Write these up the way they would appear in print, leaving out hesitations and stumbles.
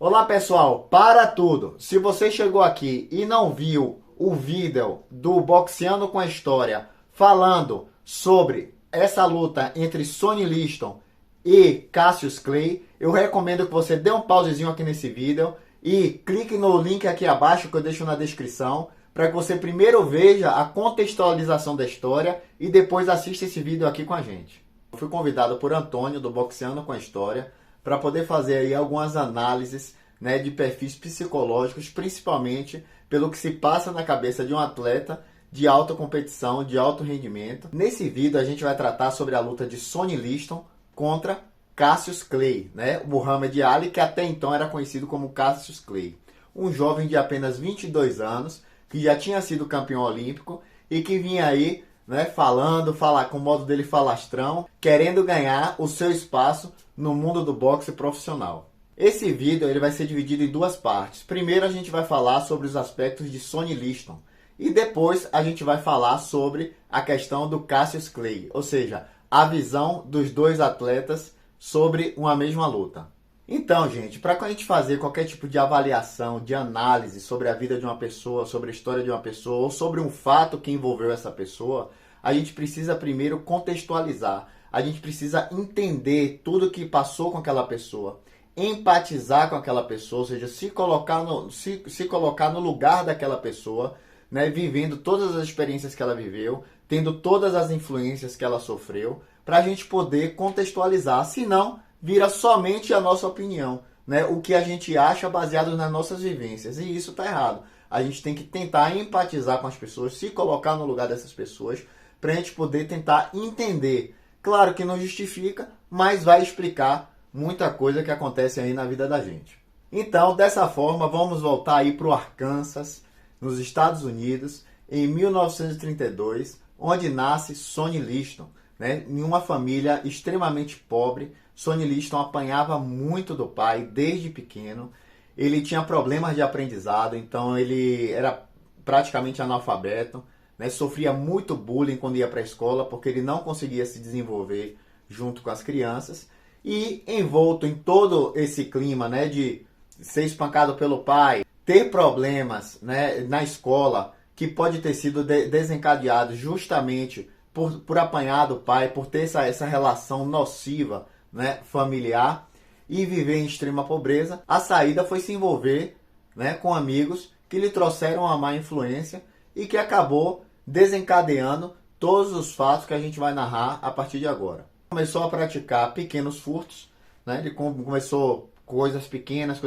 Olá pessoal, para tudo! Se você chegou aqui e não viu o vídeo do Boxeando com a História falando sobre essa luta entre Sonny Liston e Cassius Clay, eu recomendo que você dê um pausezinho aqui nesse vídeo e clique no link aqui abaixo que eu deixo na descrição para que você primeiro veja a contextualização da história e depois assista esse vídeo aqui com a gente. Eu fui convidado por Antônio do Boxeando com a História para poder fazer aí algumas análises, né, de perfis psicológicos, principalmente pelo que se passa na cabeça de um atleta de alta competição, de alto rendimento. Nesse vídeo a gente vai tratar sobre a luta de Sonny Liston contra Cassius Clay, né, o Muhammad Ali, que até então era conhecido como Cassius Clay. Um jovem de apenas 22 anos, que já tinha sido campeão olímpico e que vinha aí, né, falar com o modo dele falastrão, querendo ganhar o seu espaço no mundo do boxe profissional. Esse vídeo ele vai ser dividido em duas partes. Primeiro a gente vai falar sobre os aspectos de Sonny Liston e depois a gente vai falar sobre a questão do Cassius Clay, ou seja, a visão dos dois atletas sobre uma mesma luta. Então, gente, para a gente fazer qualquer tipo de avaliação, de análise sobre a vida de uma pessoa, sobre a história de uma pessoa ou sobre um fato que envolveu essa pessoa, a gente precisa primeiro contextualizar. A gente precisa entender tudo que passou com aquela pessoa, empatizar com aquela pessoa, ou seja, se colocar no lugar daquela pessoa, né, vivendo todas as experiências que ela viveu, tendo todas as influências que ela sofreu, para a gente poder contextualizar. Senão, vira somente a nossa opinião, né, o que a gente acha baseado nas nossas vivências. E isso está errado. A gente tem que tentar empatizar com as pessoas, se colocar no lugar dessas pessoas, para a gente poder tentar entender. Claro que não justifica, mas vai explicar muita coisa que acontece aí na vida da gente. Então, dessa forma, vamos voltar aí para o Arkansas, nos Estados Unidos, em 1932, onde nasce Sonny Liston, né? Em uma família extremamente pobre. Sonny Liston apanhava muito do pai desde pequeno. Ele tinha problemas de aprendizado, então ele era praticamente analfabeto, né? Sofria muito bullying quando ia para a escola, porque ele não conseguia se desenvolver junto com as crianças. E envolto em todo esse clima, né, de ser espancado pelo pai, ter problemas, né, na escola, que pode ter sido desencadeado justamente por apanhar do pai, por ter essa relação nociva, né, familiar, e viver em extrema pobreza, a saída foi se envolver, né, com amigos que lhe trouxeram uma má influência e que acabou desencadeando todos os fatos que a gente vai narrar a partir de agora. Começou a praticar pequenos furtos, né? Ele começou coisas pequenas,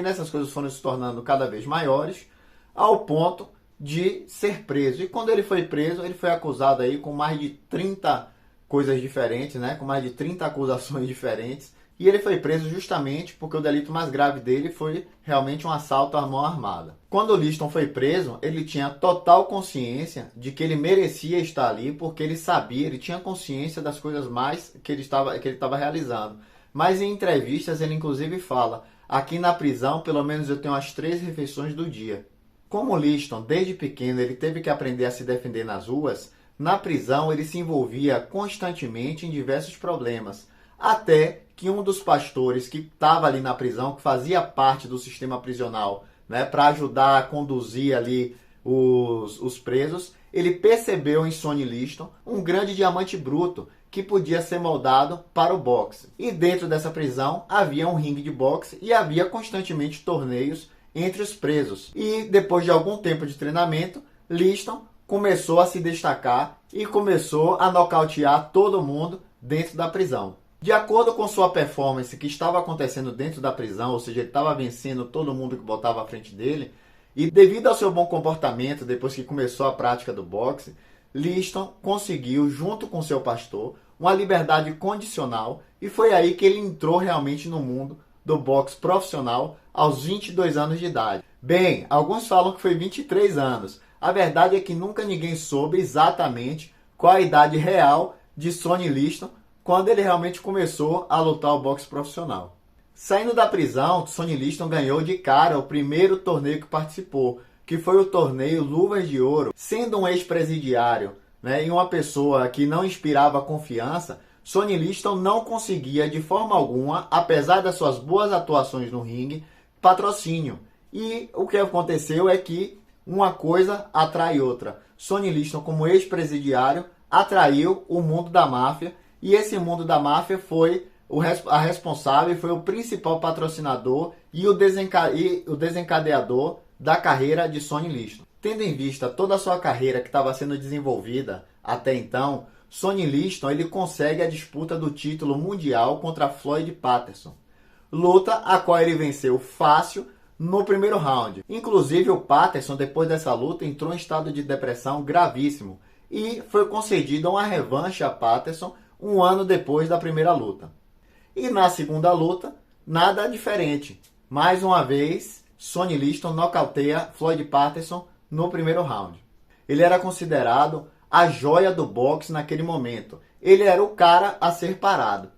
essas coisas foram se tornando cada vez maiores, ao ponto de ser preso. E quando ele foi preso, ele foi acusado aí com mais de 30 coisas diferentes, né? Com mais de 30 acusações diferentes. E ele foi preso justamente porque o delito mais grave dele foi realmente um assalto à mão armada. Quando o Liston foi preso, ele tinha total consciência de que ele merecia estar ali, porque ele sabia, ele tinha consciência das coisas mais que ele estava realizando. Mas em entrevistas ele inclusive fala: aqui na prisão pelo menos eu tenho as 3 refeições do dia. Como o Liston, desde pequeno, ele teve que aprender a se defender nas ruas, na prisão ele se envolvia constantemente em diversos problemas. Até que um dos pastores que estava ali na prisão, que fazia parte do sistema prisional, né, para ajudar a conduzir ali os presos, ele percebeu em Sonny Liston um grande diamante bruto que podia ser moldado para o boxe. E dentro dessa prisão havia um ringue de boxe e havia constantemente torneios entre os presos. E depois de algum tempo de treinamento, Liston começou a se destacar e começou a nocautear todo mundo dentro da prisão. De acordo com sua performance que estava acontecendo dentro da prisão, ou seja, ele estava vencendo todo mundo que botava à frente dele, e devido ao seu bom comportamento, depois que começou a prática do boxe, Liston conseguiu, junto com seu pastor, uma liberdade condicional, e foi aí que ele entrou realmente no mundo do boxe profissional aos 22 anos de idade. Bem, alguns falam que foi 23 anos. A verdade é que nunca ninguém soube exatamente qual a idade real de Sonny Liston quando ele realmente começou a lutar o boxe profissional. Saindo da prisão, Sonny Liston ganhou de cara o primeiro torneio que participou, que foi o torneio Luvas de Ouro. Sendo um ex-presidiário, né, e uma pessoa que não inspirava confiança, Sonny Liston não conseguia de forma alguma, apesar das suas boas atuações no ringue, patrocínio. E o que aconteceu é que uma coisa atrai outra. Sonny Liston, como ex-presidiário, atraiu o mundo da máfia, e esse mundo da máfia foi a responsável, foi o principal patrocinador e o desencadeador da carreira de Sonny Liston. Tendo em vista toda a sua carreira que estava sendo desenvolvida até então, Sonny Liston ele consegue a disputa do título mundial contra Floyd Patterson. Luta a qual ele venceu fácil no primeiro round. Inclusive o Patterson, depois dessa luta, entrou em estado de depressão gravíssimo e foi concedida uma revanche a Patterson um ano depois da primeira luta. E na segunda luta, nada diferente. Mais uma vez, Sonny Liston nocauteia Floyd Patterson no primeiro round. Ele era considerado a joia do boxe naquele momento. Ele era o cara a ser parado.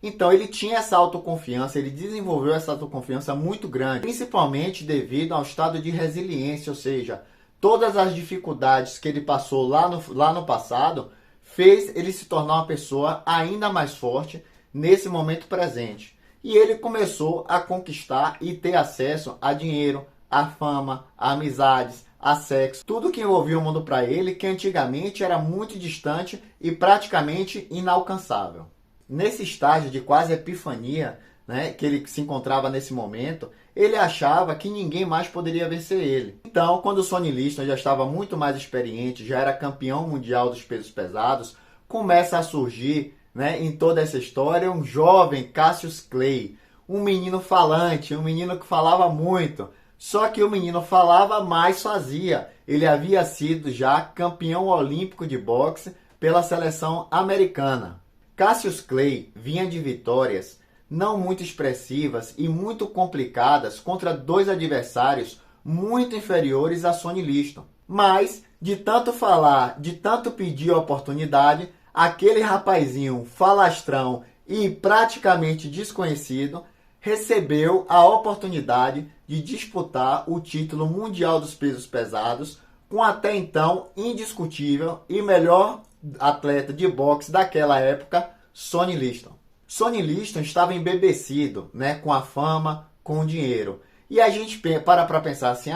Então ele tinha essa autoconfiança, ele desenvolveu essa autoconfiança muito grande, principalmente devido ao estado de resiliência, ou seja, todas as dificuldades que ele passou lá no passado, fez ele se tornar uma pessoa ainda mais forte nesse momento presente. E ele começou a conquistar e ter acesso a dinheiro, a fama, a amizades, a sexo, tudo que envolvia o mundo para ele, que antigamente era muito distante e praticamente inalcançável. Nesse estágio de quase epifania, né, que ele se encontrava nesse momento, ele achava que ninguém mais poderia vencer ele. Então, quando o Sonny Liston já estava muito mais experiente, já era campeão mundial dos pesos pesados, começa a surgir, né, em toda essa história um jovem Cassius Clay, um menino falante, um menino que falava muito. Só que o menino falava, mas fazia. Ele havia sido já campeão olímpico de boxe pela seleção americana. Cassius Clay vinha de vitórias não muito expressivas e muito complicadas contra dois adversários muito inferiores a Sonny Liston. Mas, de tanto falar, de tanto pedir a oportunidade, aquele rapazinho falastrão e praticamente desconhecido recebeu a oportunidade de disputar o título mundial dos pesos pesados com até então indiscutível e melhor atleta de boxe daquela época, Sonny Liston. Sonny Liston estava embebecido, né, com a fama, com o dinheiro. E a gente para pensar assim,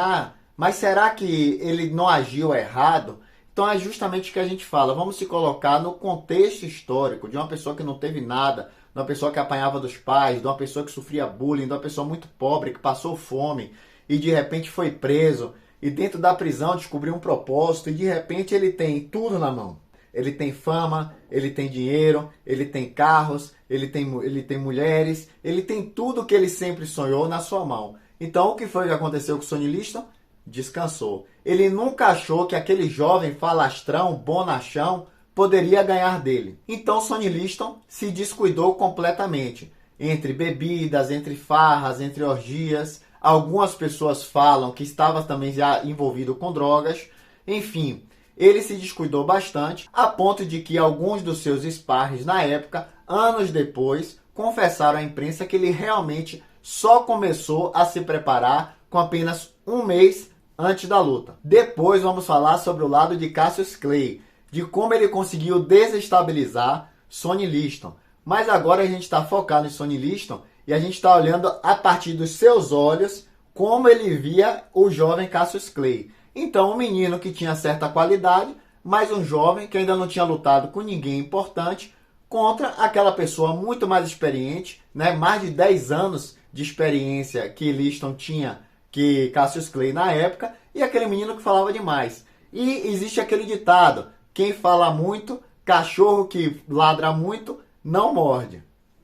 mas será que ele não agiu errado? Então é justamente o que a gente fala, vamos se colocar no contexto histórico de uma pessoa que não teve nada, de uma pessoa que apanhava dos pais, de uma pessoa que sofria bullying, de uma pessoa muito pobre, que passou fome e de repente foi preso e dentro da prisão descobriu um propósito e de repente ele tem tudo na mão. Ele tem fama, ele tem dinheiro, ele tem carros, ele tem mulheres, ele tem tudo que ele sempre sonhou na sua mão. Então o que foi que aconteceu com o Sonny Liston? Descansou. Ele nunca achou que aquele jovem falastrão, bonachão, poderia ganhar dele. Então Sonny Liston se descuidou completamente. Entre bebidas, entre farras, entre orgias. Algumas pessoas falam que estava também já envolvido com drogas. Enfim, ele se descuidou bastante, a ponto de que alguns dos seus sparrings na época, anos depois, confessaram à imprensa que ele realmente só começou a se preparar com apenas um mês antes da luta. Depois vamos falar sobre o lado de Cassius Clay, de como ele conseguiu desestabilizar Sonny Liston. Mas agora a gente está focado em Sonny Liston e a gente está olhando a partir dos seus olhos como ele via o jovem Cassius Clay. Então, um menino que tinha certa qualidade, mas um jovem que ainda não tinha lutado com ninguém importante, contra aquela pessoa muito mais experiente, né? Mais de 10 anos de experiência que Liston tinha, que Cassius Clay na época, e aquele menino que falava demais. E existe aquele ditado, quem fala muito, cachorro que ladra muito, não morde.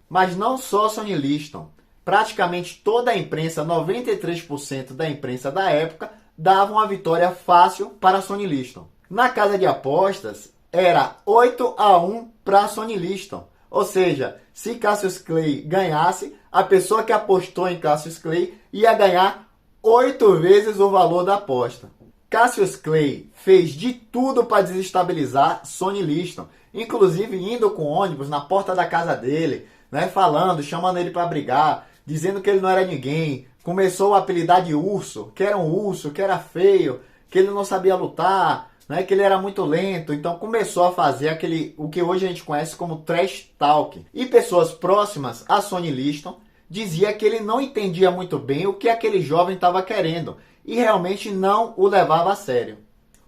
Mas não só Sonny Liston, praticamente toda a imprensa, 93% da imprensa da época, dava uma vitória fácil para Sonny Liston. Na casa de apostas, era 8-1 para Sonny Liston. Ou seja, se Cassius Clay ganhasse, a pessoa que apostou em Cassius Clay ia ganhar 8 vezes o valor da aposta. Cassius Clay fez de tudo para desestabilizar Sonny Liston, inclusive indo com ônibus na porta da casa dele, né, falando, chamando ele para brigar, dizendo que ele não era ninguém. Começou a apelidar de urso, que era um urso, que era feio, que ele não sabia lutar, né, que ele era muito lento. Então começou a fazer o que hoje a gente conhece como trash talk. E pessoas próximas a Sonny Liston dizia que ele não entendia muito bem o que aquele jovem estava querendo e realmente não o levava a sério.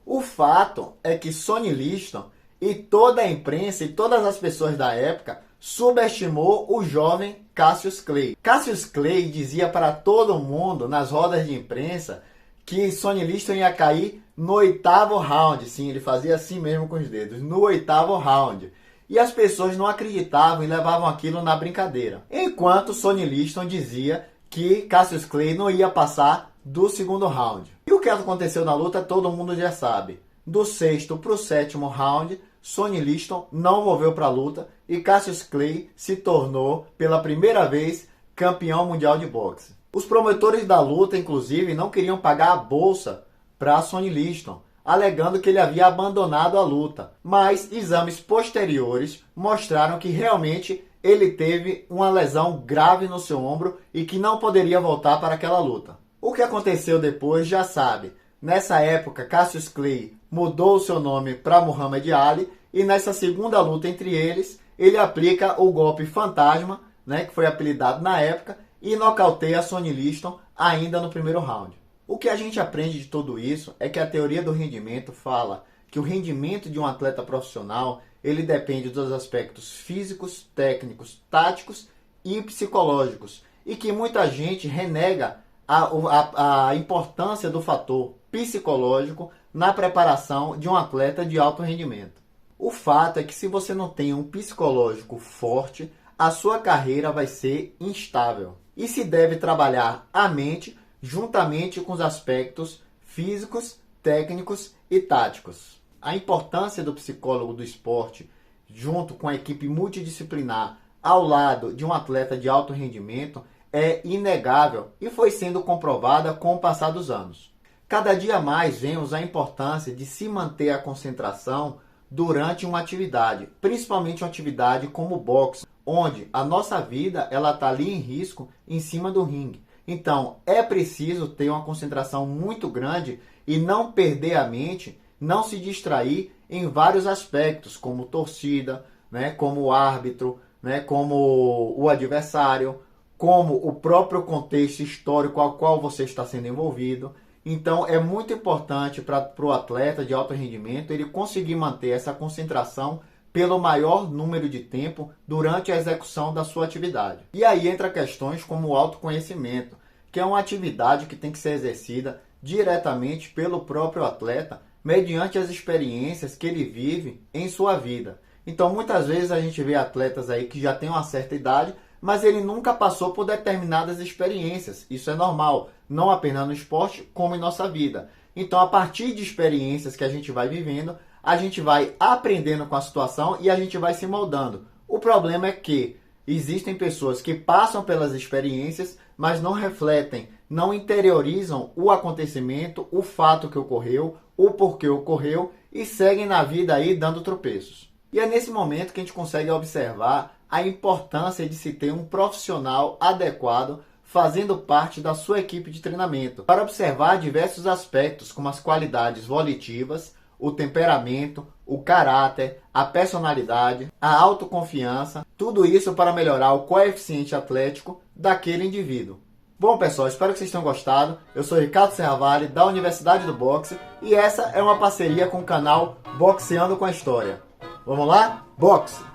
O fato é que Sonny Liston e toda a imprensa e todas as pessoas da época subestimou o jovem Cassius Clay. Cassius Clay dizia para todo mundo nas rodas de imprensa que Sonny Liston ia cair no 8º round. Sim, ele fazia assim mesmo com os dedos, no 8º round. E as pessoas não acreditavam e levavam aquilo na brincadeira. Enquanto Sonny Liston dizia que Cassius Clay não ia passar do 2º round. E o que aconteceu na luta todo mundo já sabe. Do 6º para o 7º round, Sonny Liston não volveu para a luta e Cassius Clay se tornou, pela primeira vez, campeão mundial de boxe. Os promotores da luta, inclusive, não queriam pagar a bolsa para Sonny Liston, alegando que ele havia abandonado a luta. Mas exames posteriores mostraram que realmente ele teve uma lesão grave no seu ombro e que não poderia voltar para aquela luta. O que aconteceu depois já sabe. Nessa época, Cassius Clay mudou o seu nome para Muhammad Ali e nessa segunda luta entre eles, ele aplica o golpe fantasma, que foi apelidado na época, e nocauteia Sonny Liston ainda no 1º round. O que a gente aprende de tudo isso é que a teoria do rendimento fala que o rendimento de um atleta profissional ele depende dos aspectos físicos, técnicos, táticos e psicológicos e que muita gente renega a importância do fator psicológico na preparação de um atleta de alto rendimento. O fato é que se você não tem um psicológico forte, a sua carreira vai ser instável e se deve trabalhar a mente juntamente com os aspectos físicos, técnicos e táticos. A importância do psicólogo do esporte, junto com a equipe multidisciplinar, ao lado de um atleta de alto rendimento, é inegável e foi sendo comprovada com o passar dos anos. Cada dia mais vemos a importância de se manter a concentração durante uma atividade, principalmente uma atividade como o boxe, onde a nossa vida está ali em risco em cima do ringue. Então, é preciso ter uma concentração muito grande e não perder a mente, não se distrair em vários aspectos, como torcida, como o árbitro, como o adversário, como o próprio contexto histórico ao qual você está sendo envolvido. Então, é muito importante para o atleta de alto rendimento ele conseguir manter essa concentração pelo maior número de tempo durante a execução da sua atividade. E aí entra questões como o autoconhecimento, que é uma atividade que tem que ser exercida diretamente pelo próprio atleta, mediante as experiências que ele vive em sua vida. Então, muitas vezes a gente vê atletas aí que já têm uma certa idade, mas ele nunca passou por determinadas experiências. Isso é normal, não apenas no esporte, como em nossa vida. Então, a partir de experiências que a gente vai vivendo, a gente vai aprendendo com a situação e a gente vai se moldando. O problema é que existem pessoas que passam pelas experiências, mas não refletem, não interiorizam o acontecimento, o fato que ocorreu, o porquê ocorreu e seguem na vida aí dando tropeços. E é nesse momento que a gente consegue observar a importância de se ter um profissional adequado fazendo parte da sua equipe de treinamento, para observar diversos aspectos como as qualidades volitivas, o temperamento, o caráter, a personalidade, a autoconfiança, tudo isso para melhorar o coeficiente atlético daquele indivíduo. Bom, pessoal, espero que vocês tenham gostado. Eu sou Ricardo Serravalli, da Universidade do Boxe, e essa é uma parceria com o canal Boxeando com a História. Vamos lá? Boxe!